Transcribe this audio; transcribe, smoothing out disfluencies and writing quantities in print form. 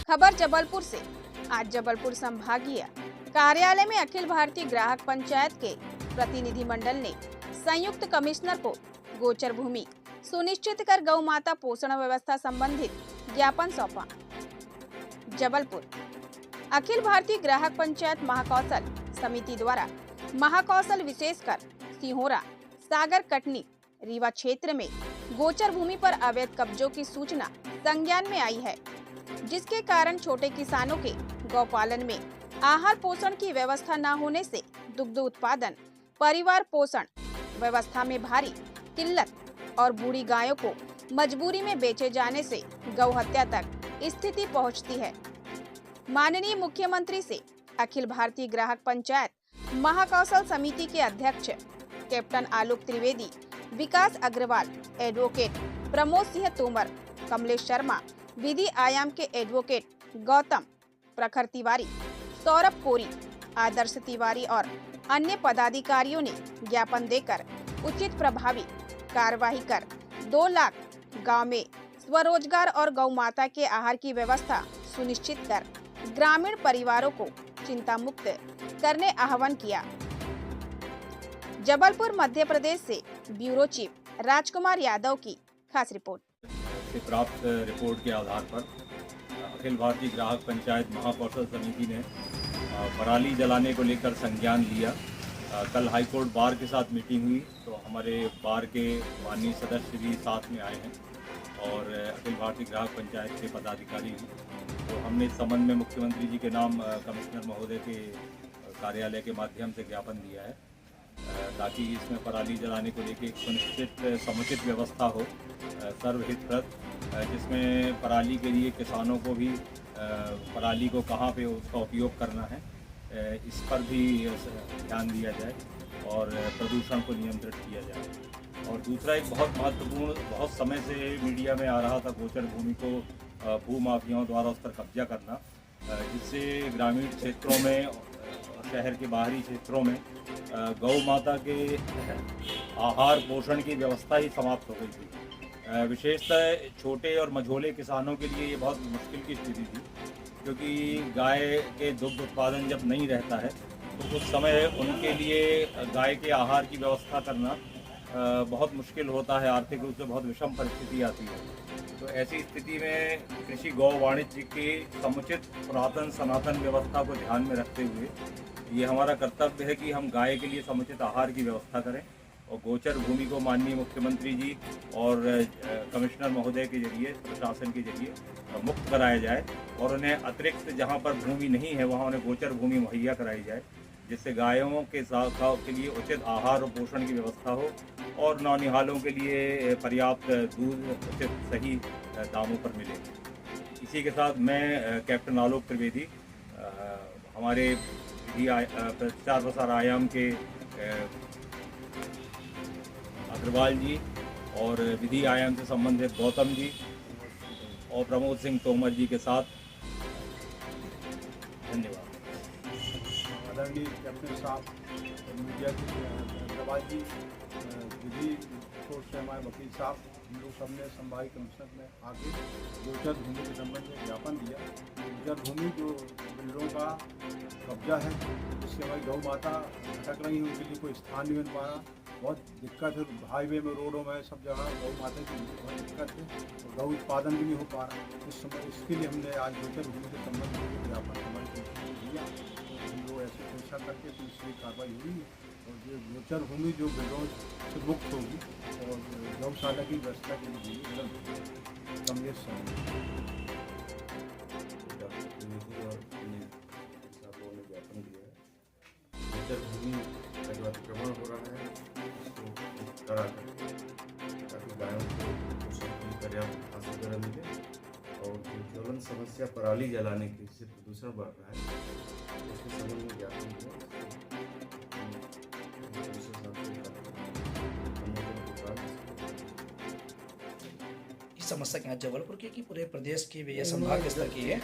खबर जबलपुर से। आज जबलपुर संभागीय कार्यालय में अखिल भारतीय ग्राहक पंचायत के प्रतिनिधि मंडल ने संयुक्त कमिश्नर को गोचर भूमि सुनिश्चित कर गौ माता पोषण व्यवस्था संबंधित ज्ञापन सौंपा। जबलपुर अखिल भारतीय ग्राहक पंचायत महाकौशल समिति द्वारा महाकौशल विशेषकर सिहोरा, सागर, कटनी, रीवा क्षेत्र में गोचर भूमि पर अवैध कब्जों की सूचना संज्ञान में आई है, जिसके कारण छोटे किसानों के गौपालन में आहार पोषण की व्यवस्था न होने से दुग्ध उत्पादन, परिवार पोषण व्यवस्था में भारी किल्लत और बूढ़ी गायों को मजबूरी में बेचे जाने से गौ हत्या तक स्थिति पहुंचती है। माननीय मुख्यमंत्री से अखिल भारतीय ग्राहक पंचायत महाकौशल समिति के अध्यक्ष कैप्टन आलोक त्रिवेदी, विकास अग्रवाल, एडवोकेट प्रमोद सिंह तोमर, कमलेश शर्मा, विधि आयाम के एडवोकेट गौतम, प्रखर तिवारी, सौरभ कोरी, आदर्श तिवारी और अन्य पदाधिकारियों ने ज्ञापन देकर उचित प्रभावी कार्यवाही कर 2 लाख गांव में स्वरोजगार और गौ माता के आहार की व्यवस्था सुनिश्चित कर ग्रामीण परिवारों को चिंता मुक्त करने आह्वान किया। जबलपुर मध्य प्रदेश से ब्यूरो चीफ राजकुमार यादव की खास रिपोर्ट। से प्राप्त रिपोर्ट के आधार पर अखिल भारतीय ग्राहक पंचायत महाकौशल समिति ने पराली जलाने को लेकर संज्ञान लिया। कल हाईकोर्ट बार के साथ मीटिंग हुई तो हमारे बार के माननीय सदस्य भी साथ में आए हैं और अखिल भारतीय ग्राहक पंचायत के पदाधिकारी भी। तो हमने इस संबंध में मुख्यमंत्री जी के नाम कमिश्नर महोदय के कार्यालय के माध्यम से ज्ञापन दिया है ताकि इसमें पराली जलाने को लेकर एक सुनिश्चित समुचित व्यवस्था हो सर्वहितप्रद, जिसमें पराली के लिए किसानों को भी पराली को कहाँ पे उसका उपयोग करना है इस पर भी ध्यान दिया जाए और प्रदूषण को नियंत्रित किया जाए। और दूसरा एक बहुत महत्वपूर्ण, बहुत समय से मीडिया में आ रहा था गोचर भूमि को भूमाफियाओं द्वारा उस पर कब्जा करना, जिससे ग्रामीण क्षेत्रों में शहर के बाहरी क्षेत्रों में गौ माता के आहार पोषण की व्यवस्था ही समाप्त हो गई थी। विशेषतः छोटे और मझोले किसानों के लिए ये बहुत मुश्किल की स्थिति थी, क्योंकि गाय के दुग्ध उत्पादन जब नहीं रहता है तो उस समय उनके लिए गाय के आहार की व्यवस्था करना बहुत मुश्किल होता है, आर्थिक रूप से बहुत विषम परिस्थिति आती है। तो ऐसी स्थिति में कृषि गौ वाणिज्य की समुचित पुरातन सनातन व्यवस्था को ध्यान में रखते हुए ये हमारा कर्तव्य है कि हम गाय के लिए समुचित आहार की व्यवस्था करें और गोचर भूमि को माननीय मुख्यमंत्री जी और कमिश्नर महोदय के जरिए, प्रशासन के जरिए मुक्त कराया जाए और उन्हें अतिरिक्त जहां पर भूमि नहीं है वहां उन्हें गोचर भूमि मुहैया कराई जाए, जिससे गायों के के लिए उचित आहार और पोषण की व्यवस्था हो और नौनिहालों के लिए पर्याप्त दूध उचित सही दामों पर मिले। इसी के साथ मैं कैप्टन आलोक त्रिवेदी, हमारे प्रचार प्रसार आयाम के अग्रवाल जी और विधि आयाम से संबंधित गौतम जी और प्रमोद सिंह तोमर जी के साथ धन्यवाद। आदरणीय कैप्टन साहब, मीडिया के अग्रवाल जी, विधि कोर्ट से हमारे वकील साहब, हम लोग सबने संभागीय कमिश्नर में आगे गोचर भूमि के संबंध में ज्ञापन दिया। गोचर भूमि जो बिल्डरों का कब्जा है, जिससे हमारी गौ माता भटक रही है, उनके लिए कोई स्थान नहीं बन पा रहा, बहुत दिक्कत है। हाईवे में, रोडों में, सब जगह गौ माता की बहुत दिक्कत है और गौ उत्पादन भी नहीं हो पा रहा। इस समय इसके लिए हमने आज गोचर भूमि के संबंध में ज्ञापन हमारे दिया। हम लोग ऐसी परीक्षा करके तो इसकी कार्रवाई हुई और ये गोचर भूमि जो बिल्डरों से मुक्त होगी और गौशाला की व्यवस्था के लिए कमलेश ज्ञापन दिया है। गोचर भूमि का अतिक्रमण हो रहा है, इसको मुक्त करा करके ताकि गायों को पोषण की पर्याप्त घास वगैरह मिले और जो ज्वलन समस्या पराली जलाने की, जिससे प्रदूषण बढ़ रहा है, उसके संबंध में ज्ञापन दिया। समस्या क्या जबलपुर की कि पूरे प्रदेश की या संभाग स्तर की है?